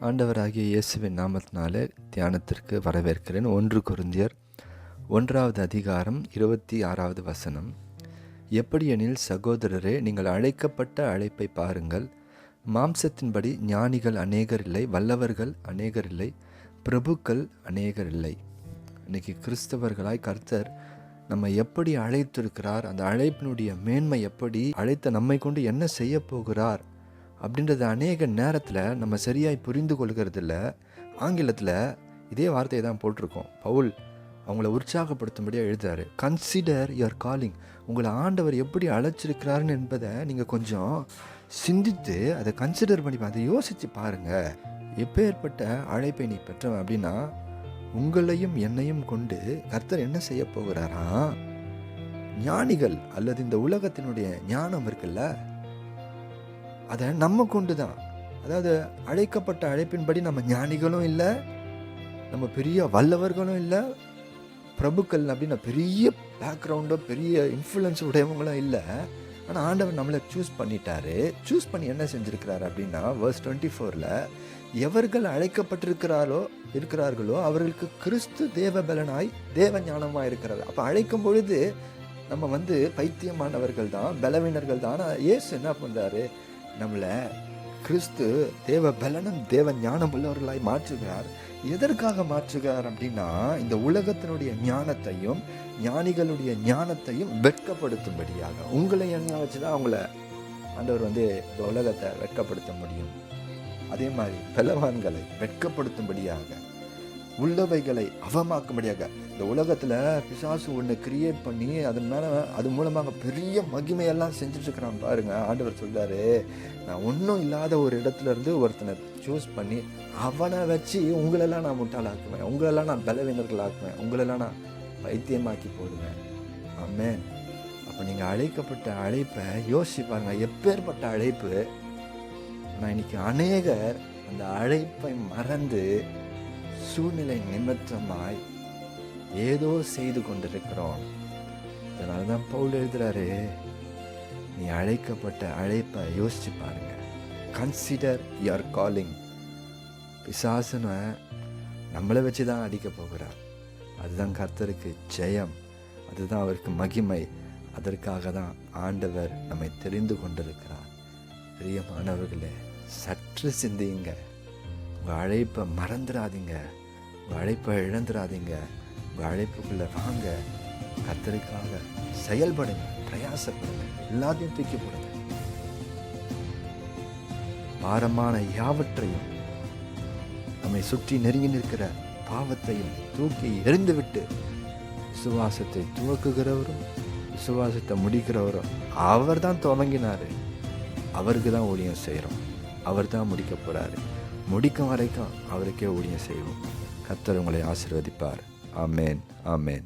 ஆண்டவராகிய இயேசுவின் நாமத்தினாலே தியானத்திற்கு வரவேற்கிறேன். 1 கொரிந்தியர் 1வது அதிகாரம் 26வது வசனம். எப்படியெனில் சகோதரரே, நீங்கள் அழைக்கப்பட்ட அழைப்பை பாருங்கள். மாம்சத்தின்படி ஞானிகள் அநேகர் இல்லை, வல்லவர்கள் அநேகர் இல்லை, பிரபுக்கள் அநேகர் இல்லை. இன்னைக்கு கிறிஸ்தவர்களாய் கர்த்தர் நம்ம எப்படி அழைத்திருக்கிறார், அந்த அழைப்பினுடைய மேன்மை எப்படி, அழைத்த நம்மை கொண்டு என்ன செய்ய போகிறார் அப்படின்றத அநேக நேரத்தில் நம்ம சரியாய் புரிந்து கொள்கிறதில்ல. ஆங்கிலத்தில் இதே வார்த்தையை தான் போட்டிருக்கோம். பவுல் அவங்கள உற்சாகப்படுத்தும்படியாக எழுதுறாரு. Consider your calling. உங்களை ஆண்டவர் எப்படி அழைச்சிருக்கிறாருன்னு என்பதை நீங்கள் கொஞ்சம் சிந்தித்து அதை கன்சிடர் பண்ணி அதை யோசித்து பாருங்கள். எப்பேற்பட்ட அழைப்பை நீ பெற்றவன் அப்படின்னா, உங்களையும் என்னையும் கொண்டு கர்த்தர் என்ன செய்ய போகிறாரா, ஞானிகள் அல்லது இந்த உலகத்தினுடைய ஞானம் இருக்குல்ல, அதை நம்ம கொண்டு தான். அதாவது அழைக்கப்பட்ட அழைப்பின்படி நம்ம ஞானிகளும் இல்லை, நம்ம பெரிய வல்லவர்களும் இல்லை, பிரபுக்கள் அப்படின்னா பெரிய பேக்ரவுண்டோ பெரிய இன்ஃப்ளூயன்ஸ் உடையவங்களும் இல்லை. ஆனால் ஆண்டவர் நம்மளை சூஸ் பண்ணிட்டாரு. சூஸ் பண்ணி என்ன செஞ்சுருக்கிறாரு அப்படின்னா, verse 24ல் எவர்கள் இருக்கிறார்களோ அவர்களுக்கு கிறிஸ்து தேவ பலனாய் தேவ ஞானமாக இருக்கிறார். அப்போ அழைக்கும் பொழுது நம்ம பைத்தியமானவர்கள் தான், பலவீனர்கள் தான். ஆனால் இயேசு என்ன பண்ணுறாரு, நம்மளை கிறிஸ்து தேவ பலனும் தேவ ஞானம் உள்ளவர்களாய் மாற்றுகிறார். எதற்காக மாற்றுகிறார் அப்படின்னா, இந்த உலகத்தினுடைய ஞானத்தையும் ஞானிகளுடைய ஞானத்தையும் வெட்கப்படுத்தும்படியாக. உங்களை என்ன வச்சுதான் அவங்கள ஆண்டவர் இந்த உலகத்தை வெட்கப்படுத்த முடியும். அதே மாதிரி பலவான்களை வெட்கப்படுத்தும்படியாக, உள்ளவைகளை அவமாக்கும்படியாக. இந்த உலகத்தில் பிசாசு ஒன்று கிரியேட் பண்ணி அது மூலமாக பெரிய மகிமையெல்லாம் செஞ்சுட்ருக்கிறான் பாருங்க. ஆண்டவர் சொல்றாரு, நான் ஒன்றும் இல்லாத ஒரு இடத்துல இருந்து ஒருத்தனை சூஸ் பண்ணி அவனை வச்சு உங்களெல்லாம் நான் முட்டாளாக்குவேன், உங்களெல்லாம் நான் பலவீனர்கள் ஆக்குவேன், உங்களெல்லாம் நான் பைத்தியமாக்கி போடுவேன். ஆமென். அப்போ நீங்கள் அழைக்கப்பட்ட அழைப்பை யோசிச்சு பாருங்க, எப்பேற்பட்ட அழைப்பு. ஆனால் இன்னைக்கு அநேகர் அந்த அழைப்பை மறந்து சூழ்நிலை நிமித்தமாய் ஏதோ செய்து கொண்டிருக்கிறோம். அதனால தான் பவுல் எழுதுறாரு, நீ அழைக்கப்பட்ட அழைப்பை யோசிச்சு பாருங்க. Consider your calling. பிசாசுன்னு நம்மளை வச்சு தான் அடிக்க போகிறார். அதுதான் கர்த்தருக்கு ஜெயம், அதுதான் அவருக்கு மகிமை. அதற்காக தான் ஆண்டவர் நம்மை தெரிந்து கொண்டிருக்கிறார். பிரியமானவர்களே, சற்று சிந்தியுங்க. உங்கள் அழைப்பை மறந்துடாதீங்க, உங்கள் அழைப்பை இழந்துடாதீங்க. உங்கள் அழைப்புக்குள்ளே வாங்க, கர்த்தருக்காக செயல்படுங்க, பிரயாசப்படுங்க, எல்லாத்தையும் தூக்கி போடுங்க. பாரமான யாவற்றையும், நம்மை சுற்றி நெருங்கி நிற்கிற பாவத்தையும் தூக்கி எறிந்துவிட்டு விசுவாசத்தை துவக்குகிறவரும் விசுவாசத்தை முடிக்கிறவரும் அவர் தான் துவங்கினார். அவருக்கு தான் ஊழியம் செய்கிறோம், அவர் தான் முடிக்க போகிறாரு. முடிக்கும் வரைக்கும் அவருக்கே ஊழியம் செய்வோம். கர்த்தர் உங்களை ஆசீர்வதிப்பார். ஆமென், ஆமென்.